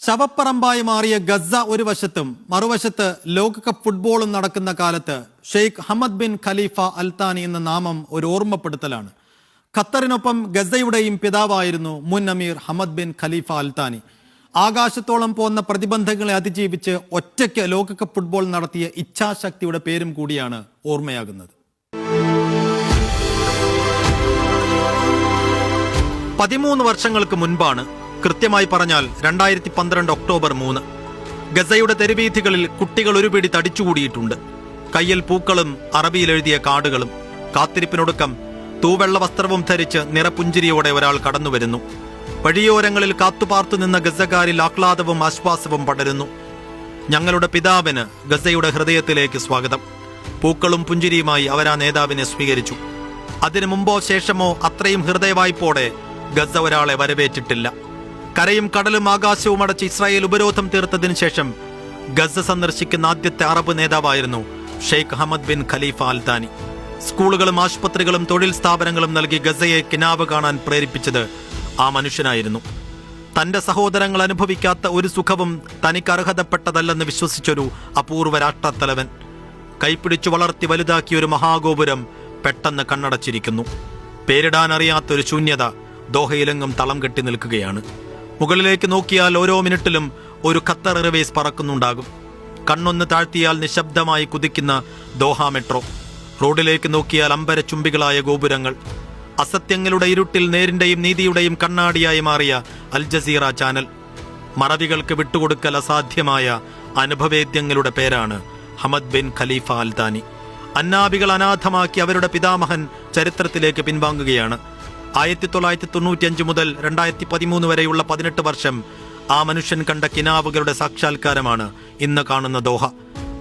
ശവപ്പറമ്പായി മാറിയ ഗസ ഒരു വശത്തും മറുവശത്ത് ലോകകപ്പ് ഫുട്ബോളും നടക്കുന്ന കാലത്ത് Sheikh Hamad bin Khalifa Al Thani എന്ന നാമം ഒരു ഓർമ്മപ്പെടുത്തലാണ്. ഖത്തറിനൊപ്പം ഗസയുടെയും പിതാവായിരുന്നു മുൻ അമീർ ഹമദ് ബിൻ ഖലീഫ അൽത്താനി. ആകാശത്തോളം പോകുന്ന പ്രതിബന്ധങ്ങളെ അതിജീവിച്ച് ഒറ്റയ്ക്ക് ലോകകപ്പ് ഫുട്ബോൾ നടത്തിയ ഇച്ഛാശക്തിയുടെ പേരും കൂടിയാണ് ഓർമ്മയാകുന്നത്. 13 വർഷങ്ങൾക്ക് മുൻപാണ്, കൃത്യമായി പറഞ്ഞാൽ 2012 ഒക്ടോബർ 3. ഗസയുടെ തെരുവീഥികളിൽ കുട്ടികൾ ഒരു പിടി തടിച്ചുകൂടിയിട്ടുണ്ട്. കയ്യിൽ പൂക്കളും അറബിയിൽ എഴുതിയ കാർഡുകളും. കാത്തിരിപ്പിനൊടുക്കം തൂവെള്ള വസ്ത്രവും ധരിച്ച് നിറപുഞ്ചിരിയോടെ ഒരാൾ കടന്നുവരുന്നു. വഴിയോരങ്ങളിൽ കാത്തുപാർത്തു നിന്ന ഗസക്കാരിൽ ആഹ്ലാദവും ആശ്വാസവും പടരുന്നു. ഞങ്ങളുടെ പിതാവിന് ഗസയുടെ ഹൃദയത്തിലേക്ക് സ്വാഗതം. പൂക്കളും പുഞ്ചിരിയുമായി അവരാ നേതാവിനെ സ്വീകരിച്ചു. അതിനു മുമ്പോ ശേഷമോ അത്രയും ഹൃദയവായ്പോടെ ഗസ ഒരാളെ വരവേറ്റിട്ടില്ല. കരയും കടലും ആകാശവും അടച്ച് ഇസ്രായേൽ ഉപരോധം തീർത്തതിനു ശേഷം ഗസ സന്ദർശിക്കുന്ന ആദ്യത്തെ അറബ് നേതാവായിരുന്നു Sheikh Hamad bin Khalifa Al Thani. സ്കൂളുകളും ആശുപത്രികളും തൊഴിൽ സ്ഥാപനങ്ങളും നൽകി ഗസയെ കിനാവ് കാണാൻ പ്രേരിപ്പിച്ചത് ആ മനുഷ്യനായിരുന്നു. തന്റെ സഹോദരങ്ങൾ അനുഭവിക്കാത്ത ഒരു സുഖവും തനിക്ക് അർഹതപ്പെട്ടതല്ലെന്ന് വിശ്വസിച്ചൊരു അപൂർവ രാഷ്ട്രത്തലവൻ. കൈപ്പിടിച്ചു വളർത്തി വലുതാക്കിയ ഒരു മഹാഗോപുരം പെട്ടെന്ന് കണ്ണടച്ചിരിക്കുന്നു. പേരിടാനറിയാത്തൊരു ശൂന്യത ദോഹയിലെങ്ങും തളം കെട്ടി നിൽക്കുകയാണ്. മുകളിലേക്ക് നോക്കിയാൽ ഓരോ മിനിറ്റിലും ഒരു ഖത്തർ എയർവേസ് പറക്കുന്നുണ്ടാകും. കണ്ണൊന്ന് താഴ്ത്തിയാൽ നിശബ്ദമായി കുതിക്കുന്ന ദോഹ മെട്രോ. റോഡിലേക്ക് നോക്കിയാൽ അമ്പരചുംബികളായ ഗോപുരങ്ങൾ. അസത്യങ്ങളുടെ ഇരുട്ടിൽ നേരിന്റെയും നീതിയുടെയും കണ്ണാടിയായി മാറിയ അൽ ജസീറ ചാനൽ. മറവികൾക്ക് വിട്ടുകൊടുക്കൽ അസാധ്യമായ അനുഭവേദ്യങ്ങളുടെ പേരാണ് ഹമദ് ബിൻ ഖലീഫ അൽത്താനി. അന്നാബികൾ അനാഥമാക്കി അവരുടെ പിതാമഹൻ ചരിത്രത്തിലേക്ക് പിൻവാങ്ങുകയാണ്. 1995 മുതൽ 2013 വരെയുള്ള 18 വർഷം ആ മനുഷ്യൻ കണ്ട കിനാവുകളുടെ സാക്ഷാത്കാരമാണ് ഇന്ന് കാണുന്ന ദോഹ.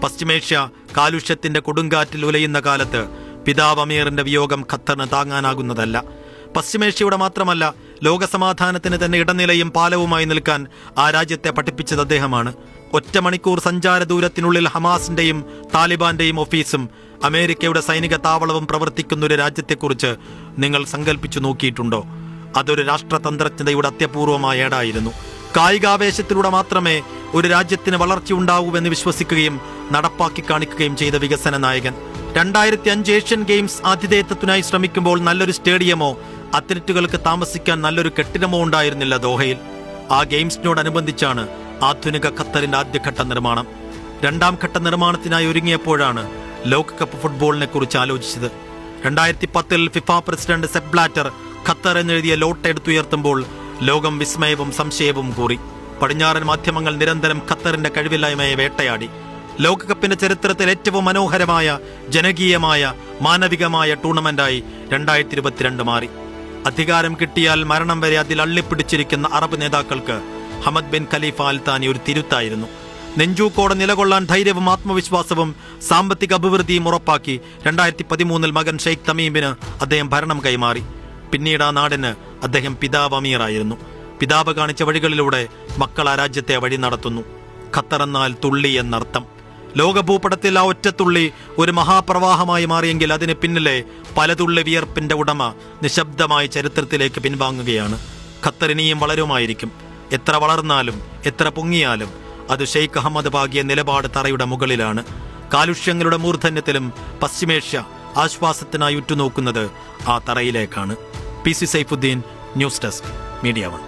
പശ്ചിമേഷ്യ കാലുഷ്യത്തിന്റെ കൊടുങ്കാറ്റിൽ ഉലയുന്ന കാലത്ത് പിതാവ് അമീറിന്റെ വിയോഗം ഖത്തറിന് താങ്ങാനാകുന്നതല്ല. പശ്ചിമേഷ്യയുടെ മാത്രമല്ല, ലോകസമാധാനത്തിന് തന്നെ ഇടനിലയും പാലവുമായി നിൽക്കാൻ ആ രാജ്യത്തെ പഠിപ്പിച്ചത് അദ്ദേഹമാണ്. 1 മണിക്കൂർ സഞ്ചാര ദൂരത്തിനുള്ളിൽ ഹമാസിന്റെയും താലിബാന്റെയും ഓഫീസും അമേരിക്കയുടെ സൈനിക താവളവും പ്രവർത്തിക്കുന്ന ഒരു രാജ്യത്തെക്കുറിച്ച് നിങ്ങൾ സങ്കല്പിച്ചു നോക്കിയിട്ടുണ്ടോ? അതൊരു രാഷ്ട്രതന്ത്രജ്ഞതയുടെ അത്യപൂർവമായ ഏടായിരുന്നു. കായികാവേശത്തിലൂടെ മാത്രമേ ഒരു രാജ്യത്തിന് വളർച്ചയുണ്ടാവൂവെന്ന് വിശ്വസിക്കുകയും നടപ്പാക്കി കാണിക്കുകയും ചെയ്ത വികസന നായകൻ. 2005 ഏഷ്യൻ ഗെയിംസ് ആതിഥേയത്വത്തിനായി ശ്രമിക്കുമ്പോൾ നല്ലൊരു സ്റ്റേഡിയമോ അത്ലറ്റുകൾക്ക് താമസിക്കാൻ നല്ലൊരു കെട്ടിടമോ ഉണ്ടായിരുന്നില്ല ദോഹയിൽ. ആ ഗെയിംസിനോടനുബന്ധിച്ചാണ് ആധുനിക ഖത്തറിന്റെ ആദ്യഘട്ട നിർമ്മാണം. 2ാം ഘട്ട നിർമ്മാണത്തിനായി ഒരുങ്ങിയപ്പോഴാണ് ലോകകപ്പ് ഫുട്ബോളിനെ കുറിച്ച് ആലോചിച്ചത്. 2010 ഫിഫ പ്രസിഡന്റ് സെപ്പ് ബ്ലാറ്റർ ഖത്തർ എന്നെഴുതിയ ലോട്ട് എടുത്തുയർത്തുമ്പോൾ ലോകം വിസ്മയവും സംശയവും കൂറി. പടിഞ്ഞാറൻ മാധ്യമങ്ങൾ നിരന്തരം ഖത്തറിന്റെ കഴിവില്ലായ്മയെ വേട്ടയാടി. ലോകകപ്പിന്റെ ചരിത്രത്തിൽ ഏറ്റവും മനോഹരമായ, ജനകീയമായ, മാനവികമായ ടൂർണമെന്റായി 2022 മാറി. അധികാരം കിട്ടിയാൽ മരണം വരെ അതിൽ അള്ളിപ്പിടിച്ചിരിക്കുന്ന അറബ് നേതാക്കൾക്ക് ഹമദ് ബിൻ ഖലീഫ അൽത്താനി ഒരു തിരുത്തായിരുന്നു. നെഞ്ചൂക്കോടെ നിലകൊള്ളാൻ ധൈര്യവും ആത്മവിശ്വാസവും സാമ്പത്തിക അഭിവൃദ്ധിയും ഉറപ്പാക്കി 2013 മകൻ ഷെയ്ഖ് തമീമിന് അദ്ദേഹം ഭരണം കൈമാറി. പിന്നീട് ആ നാടിന് അദ്ദേഹം പിതാവ് അമീറായിരുന്നു. പിതാവ് കാണിച്ച വഴികളിലൂടെ മക്കൾ ആ രാജ്യത്തെ വഴി നടത്തുന്നു. ഖത്തർ എന്നാൽ തുള്ളി എന്നർത്ഥം. ലോകഭൂപടത്തിൽ ആ ഒറ്റത്തുള്ളി ഒരു മഹാപ്രവാഹമായി മാറിയെങ്കിൽ അതിന് പിന്നിലെ പല തുള്ളി വിയർപ്പിന്റെ ഉടമ നിശബ്ദമായി ചരിത്രത്തിലേക്ക് പിൻവാങ്ങുകയാണ്. ഖത്തർ ഇനിയും വളരുമായിരിക്കും. എത്ര വളർന്നാലും എത്ര പൊങ്ങിയാലും അത് ഷെയ്ഖ് അഹമ്മദ് പാകിയ നിലപാട് തറയുടെ മുകളിലാണ്. കാലുഷ്യങ്ങളുടെ മൂർധന്യത്തിലും പശ്ചിമേഷ്യ ആശ്വാസത്തിനായി ഉറ്റുനോക്കുന്നത് ആ തറയിലേക്കാണ്. PC Saifuddin, news desk, media 1.